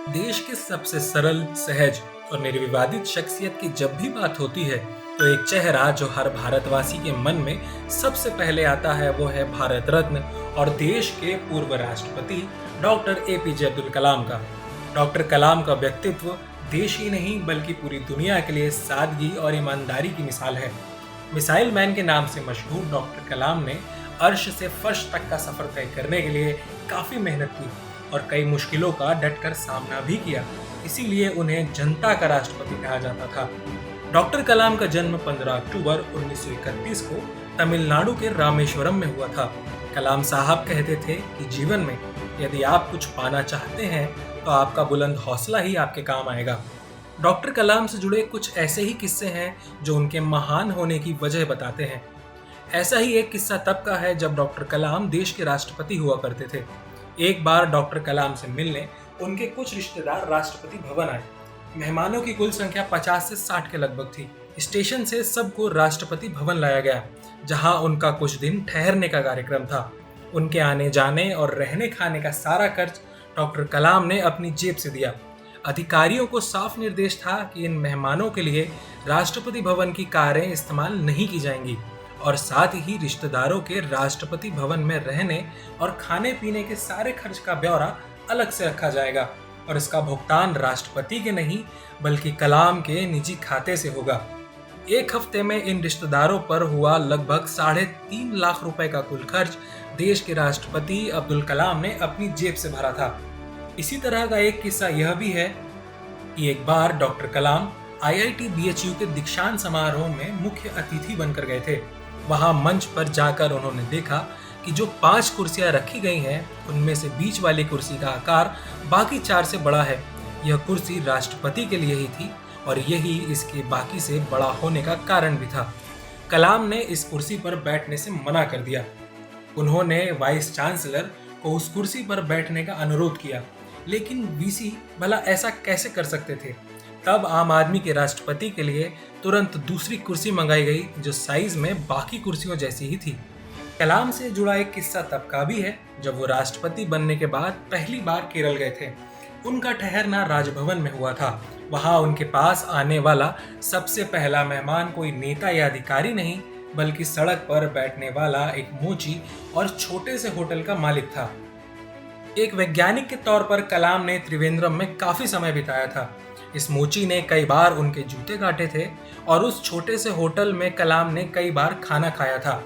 देश के सबसे सरल, सहज और निर्विवादित शख्सियत की जब भी बात होती है, तो एक चेहरा जो हर भारतवासी के मन में सबसे पहले आता है वो है भारत रत्न और देश के पूर्व राष्ट्रपति डॉक्टर एपीजे अब्दुल कलाम का। डॉक्टर कलाम का व्यक्तित्व देश ही नहीं बल्कि पूरी दुनिया के लिए सादगी और ईमानदारी की मिसाल है। मिसाइल मैन के नाम से मशहूर डॉक्टर कलाम ने अर्श से फर्श तक का सफर तय करने के लिए काफी मेहनत की और कई मुश्किलों का डटकर सामना भी किया। इसीलिए उन्हें जनता का राष्ट्रपति कहा जाता था। डॉक्टर कलाम का जन्म 15 अक्टूबर 1931 को तमिलनाडु के रामेश्वरम में हुआ था। कलाम साहब कहते थे कि जीवन में यदि आप कुछ पाना चाहते हैं तो आपका बुलंद हौसला ही आपके काम आएगा। डॉक्टर कलाम से जुड़े कुछ ऐसे ही किस्से हैं जो उनके महान होने की वजह बताते हैं। ऐसा ही एक किस्सा तब का है जब डॉक्टर कलाम देश के राष्ट्रपति हुआ करते थे। एक बार डॉक्टर कलाम से मिलने उनके कुछ रिश्तेदार राष्ट्रपति भवन आए। मेहमानों की कुल संख्या 50 से 60 के लगभग थी। स्टेशन से सबको राष्ट्रपति भवन लाया गया, जहां उनका कुछ दिन ठहरने का कार्यक्रम था। उनके आने जाने और रहने खाने का सारा खर्च डॉक्टर कलाम ने अपनी जेब से दिया। अधिकारियों को साफ निर्देश था कि इन मेहमानों के लिए राष्ट्रपति भवन की कारें इस्तेमाल नहीं की जाएंगी और साथ ही रिश्तेदारों के राष्ट्रपति भवन में रहने और खाने पीने के सारे खर्च का ब्यौरा अलग से रखा जाएगा और इसका भुगतान राष्ट्रपति के नहीं बल्कि कलाम के निजी खाते से होगा। एक हफ्ते में इन रिश्तेदारों पर हुआ लगभग 3.5 लाख रुपए का कुल खर्च देश के राष्ट्रपति अब्दुल कलाम ने अपनी जेब से भरा था। इसी तरह का एक किस्सा यह भी है कि एक बार डॉक्टर कलाम IIT BHU के दीक्षांत समारोह में मुख्य अतिथि बनकर गए थे। वहां मंच पर जाकर उन्होंने देखा कि जो 5 कुर्सियां रखी गई हैं उनमें से बीच वाली कुर्सी का आकार बाकी 4 से बड़ा है। यह कुर्सी राष्ट्रपति के लिए ही थी और यही इसके बाकी से बड़ा होने का कारण भी था। कलाम ने इस कुर्सी पर बैठने से मना कर दिया। उन्होंने वाइस चांसलर को उस कुर्सी पर बैठने का अनुरोध किया, लेकिन वीसी भला ऐसा कैसे कर सकते थे। तब आम आदमी के राष्ट्रपति के लिए तुरंत दूसरी कुर्सी मंगाई गई जो साइज में बाकी कुर्सियों जैसी ही थी। कलाम से जुड़ा एक किस्सा तब का भी है जब वो राष्ट्रपति बनने के बाद पहली बार केरल गए थे। उनका ठहरना राजभवन में हुआ था। वहां उनके पास आने वाला सबसे पहला मेहमान कोई नेता या अधिकारी नहीं बल्कि सड़क पर बैठने वाला एक मोची और छोटे से होटल का मालिक था। एक वैज्ञानिक के तौर पर कलाम ने त्रिवेंद्रम में काफी समय बिताया था। इस मोची ने कई बार उनके जूते काटे थे और उस छोटे से होटल में कलाम ने कई बार खाना खाया था।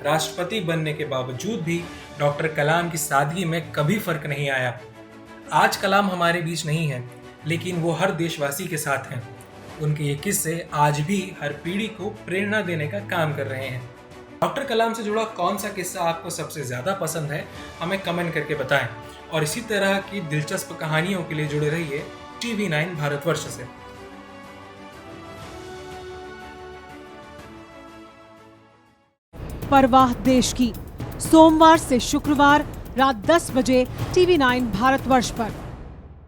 राष्ट्रपति बनने के बावजूद भी डॉक्टर कलाम की सादगी में कभी फर्क नहीं आया। आज कलाम हमारे बीच नहीं है, लेकिन वो हर देशवासी के साथ हैं। उनके ये किस्से आज भी हर पीढ़ी को प्रेरणा देने का काम कर रहे हैं। डॉक्टर कलाम से जुड़ा कौन सा किस्सा आपको सबसे ज्यादा पसंद है, हमें कमेंट करके बताएं और इसी तरह की दिलचस्प कहानियों के लिए जुड़े रहिए TV9 भारतवर्ष से। परवाह देश की, सोमवार से शुक्रवार रात 10 बजे TV9 भारतवर्ष पर।